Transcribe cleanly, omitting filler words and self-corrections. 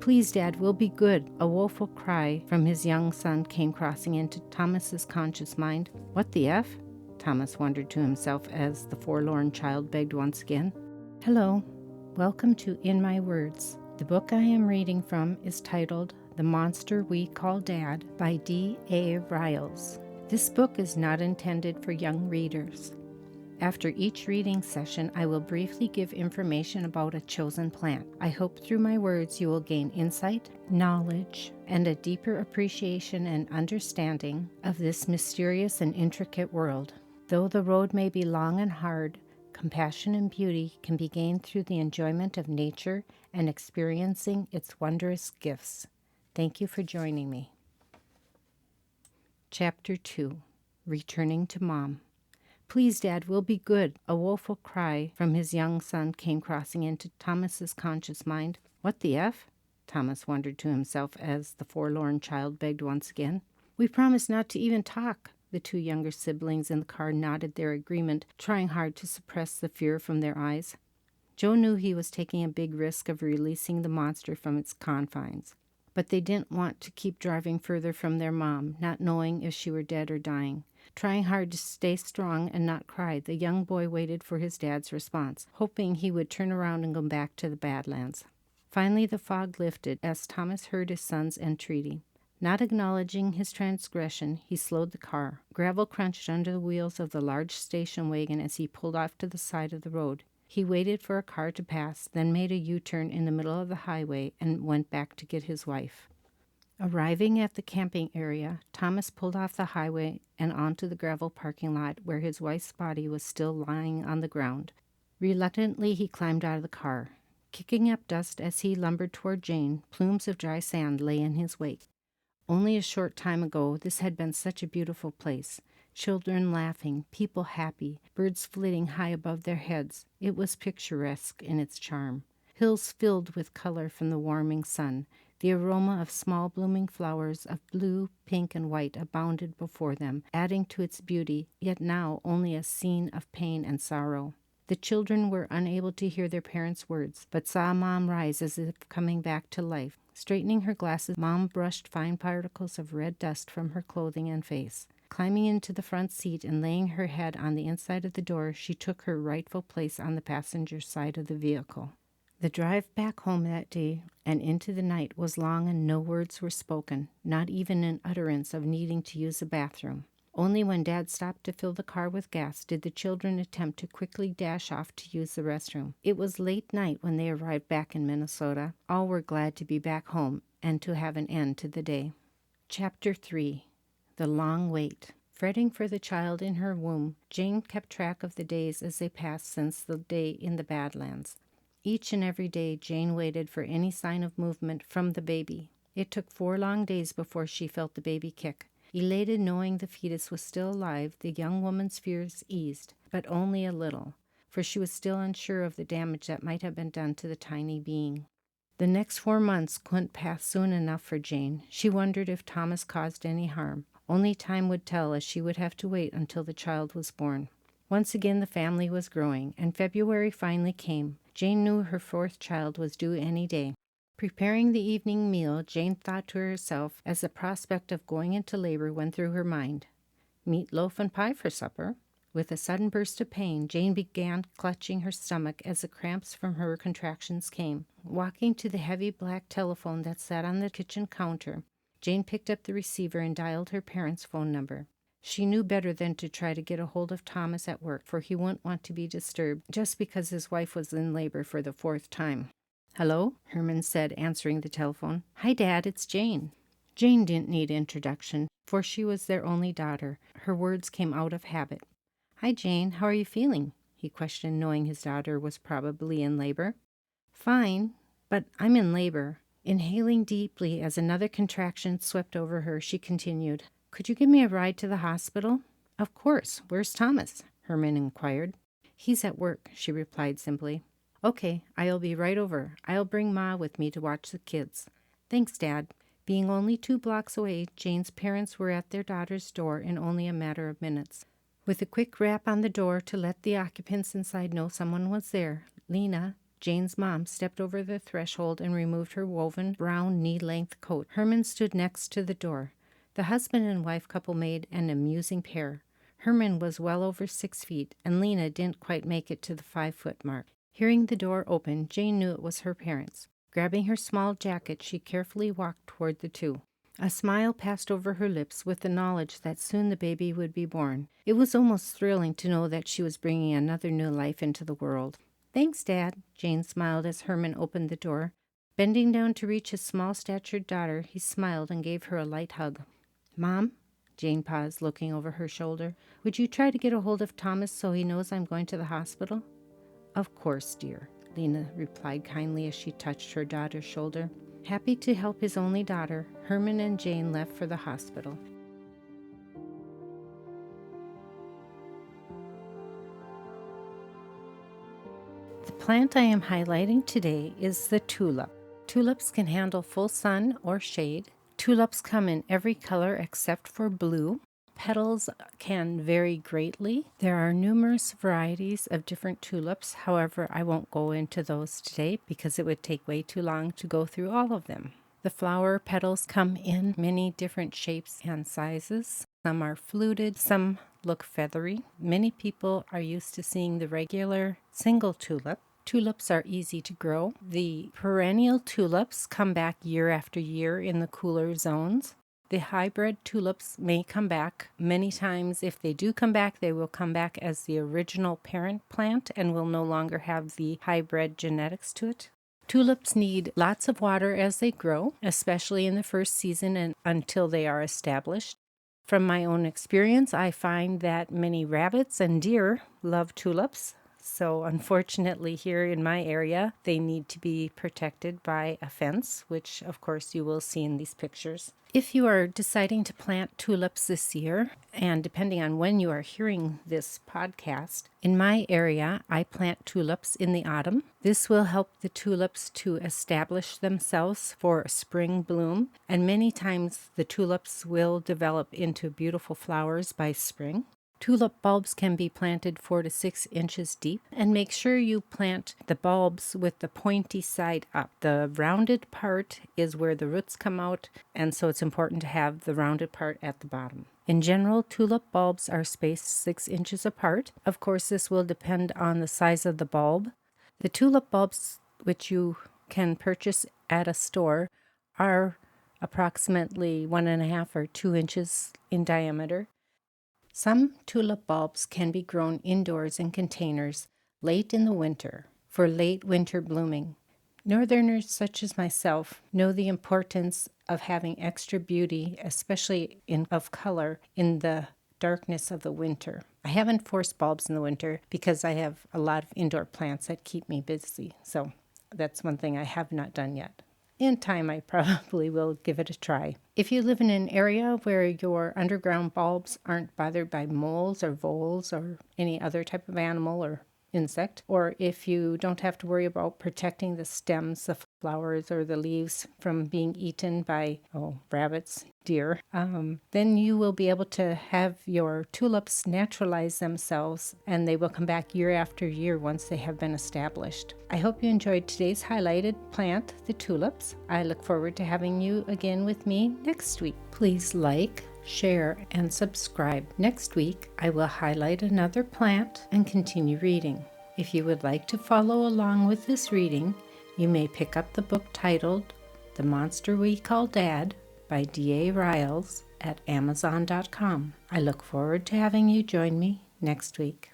Please, Dad, we'll be good. A woeful cry from his young son came crossing into Thomas's conscious mind. What the F? Thomas wondered to himself as the forlorn child begged once again. Hello, welcome to In My Words. The book I am reading from is titled The Monster We Call Dad by D.A. Riles. This book is not intended for young readers. After each reading session, I will briefly give information about a chosen plant. I hope through my words you will gain insight, knowledge, and a deeper appreciation and understanding of this mysterious and intricate world. Though the road may be long and hard, compassion and beauty can be gained through the enjoyment of nature and experiencing its wondrous gifts. Thank you for joining me. Chapter 2. Returning to Mom. Please, Dad, we'll be good. A woeful cry from his young son came crossing into Thomas's conscious mind. What the F? Thomas wondered to himself as the forlorn child begged once again. We promised not to even talk. The two younger siblings in the car nodded their agreement, trying hard to suppress the fear from their eyes. Joe knew he was taking a big risk of releasing the monster from its confines. But they didn't want to keep driving further from their mom, not knowing if she were dead or dying. Trying hard to stay strong and not cry, the young boy waited for his dad's response, hoping he would turn around and go back to the Badlands. Finally, the fog lifted as Thomas heard his son's entreaty. Not acknowledging his transgression, he slowed the car. Gravel crunched under the wheels of the large station wagon as he pulled off to the side of the road. He waited for a car to pass, then made a U-turn in the middle of the highway and went back to get his wife. Arriving at the camping area, Thomas pulled off the highway and onto the gravel parking lot where his wife's body was still lying on the ground. Reluctantly, he climbed out of the car. Kicking up dust as he lumbered toward Jane, plumes of dry sand lay in his wake. Only a short time ago, this had been such a beautiful place. Children laughing, people happy, birds flitting high above their heads. It was picturesque in its charm. Hills filled with color from the warming sun. The aroma of small blooming flowers of blue, pink, and white abounded before them, adding to its beauty, yet now only a scene of pain and sorrow. The children were unable to hear their parents' words, but saw Mom rise as if coming back to life. Straightening her glasses, Mom brushed fine particles of red dust from her clothing and face. Climbing into the front seat and laying her head on the inside of the door, she took her rightful place on the passenger side of the vehicle. The drive back home that day and into the night was long and no words were spoken, not even an utterance of needing to use the bathroom. Only when Dad stopped to fill the car with gas did the children attempt to quickly dash off to use the restroom. It was late night when they arrived back in Minnesota. All were glad to be back home and to have an end to the day. Chapter 3. The Long Wait. Fretting for the child in her womb, Jane kept track of the days as they passed since the day in the Badlands. Each and every day, Jane waited for any sign of movement from the baby. It took 4 long days before she felt the baby kick. Elated knowing the fetus was still alive, the young woman's fears eased, but only a little, for she was still unsure of the damage that might have been done to the tiny being. The next 4 months couldn't pass soon enough for Jane. She wondered if Thomas caused any harm. Only time would tell, as she would have to wait until the child was born. Once again the family was growing, and February finally came. Jane knew her 4th child was due any day. Preparing the evening meal, Jane thought to herself as the prospect of going into labor went through her mind. Meatloaf and pie for supper. With a sudden burst of pain, Jane began clutching her stomach as the cramps from her contractions came. Walking to the heavy black telephone that sat on the kitchen counter, Jane picked up the receiver and dialed her parents' phone number. She knew better than to try to get a hold of Thomas at work, for he wouldn't want to be disturbed just because his wife was in labor for the 4th time. "Hello?" Herman said, answering the telephone. "Hi, Dad, it's Jane." Jane didn't need introduction, for she was their only daughter. Her words came out of habit. "Hi, Jane, how are you feeling?" he questioned, knowing his daughter was probably in labor. "Fine, but I'm in labor." Inhaling deeply as another contraction swept over her, she continued, "Could you give me a ride to the hospital?" "Of course. Where's Thomas?" Herman inquired. "He's at work," she replied simply. "Okay, I'll be right over. I'll bring Ma with me to watch the kids." "Thanks, Dad." Being only 2 blocks away, Jane's parents were at their daughter's door in only a matter of minutes. With a quick rap on the door to let the occupants inside know someone was there, Lena, Jane's mom stepped over the threshold and removed her woven brown knee-length coat. Herman stood next to the door. The husband and wife couple made an amusing pair. Herman was well over 6 feet, and Lena didn't quite make it to the 5-foot mark. Hearing the door open, Jane knew it was her parents. Grabbing her small jacket, she carefully walked toward the two. A smile passed over her lips with the knowledge that soon the baby would be born. It was almost thrilling to know that she was bringing another new life into the world. "Thanks, Dad," Jane smiled as Herman opened the door. Bending down to reach his small-statured daughter, he smiled and gave her a light hug. "Mom?" Jane paused, looking over her shoulder. "Would you try to get a hold of Thomas so he knows I'm going to the hospital?" "Of course, dear," Lena replied kindly as she touched her daughter's shoulder. Happy to help his only daughter, Herman and Jane left for the hospital. The plant I am highlighting today is the tulip. Tulips can handle full sun or shade. Tulips come in every color except for blue. Petals can vary greatly. There are numerous varieties of different tulips. However, I won't go into those today because it would take way too long to go through all of them. The flower petals come in many different shapes and sizes. Some are fluted, some look feathery. Many people are used to seeing the regular single tulip. Tulips are easy to grow. The perennial tulips come back year after year in the cooler zones. The hybrid tulips may come back many times. If they do come back, they will come back as the original parent plant and will no longer have the hybrid genetics to it. Tulips need lots of water as they grow, especially in the first season and until they are established. From my own experience, I find that many rabbits and deer love tulips. So unfortunately here in my area, they need to be protected by a fence, which of course you will see in these pictures. If you are deciding to plant tulips this year, and depending on when you are hearing this podcast, in my area, I plant tulips in the autumn. This will help the tulips to establish themselves for spring bloom, and many times the tulips will develop into beautiful flowers by spring. Tulip bulbs can be planted 4 to 6 inches deep, and make sure you plant the bulbs with the pointy side up. The rounded part is where the roots come out, and so it's important to have the rounded part at the bottom. In general, tulip bulbs are spaced 6 inches apart. Of course, this will depend on the size of the bulb. The tulip bulbs, which you can purchase at a store, are approximately 1.5 or 2 inches in diameter. Some tulip bulbs can be grown indoors in containers late in the winter for late winter blooming. Northerners such as myself know the importance of having extra beauty, especially of color, in the darkness of the winter. I haven't forced bulbs in the winter because I have a lot of indoor plants that keep me busy. So that's one thing I have not done yet. In time, I probably will give it a try. If you live in an area where your underground bulbs aren't bothered by moles or voles or any other type of animal or insect, or if you don't have to worry about protecting the stems, the flowers, or the leaves from being eaten by rabbits, deer, then you will be able to have your tulips naturalize themselves, and they will come back year after year once they have been established. I hope you enjoyed today's highlighted plant, the tulips. I look forward to having you again with me next week. Please like, share, and subscribe. Next week, I will highlight another plant and continue reading. If you would like to follow along with this reading, you may pick up the book titled The Monster We Call Dad by D.A. Riles at Amazon.com. I look forward to having you join me next week.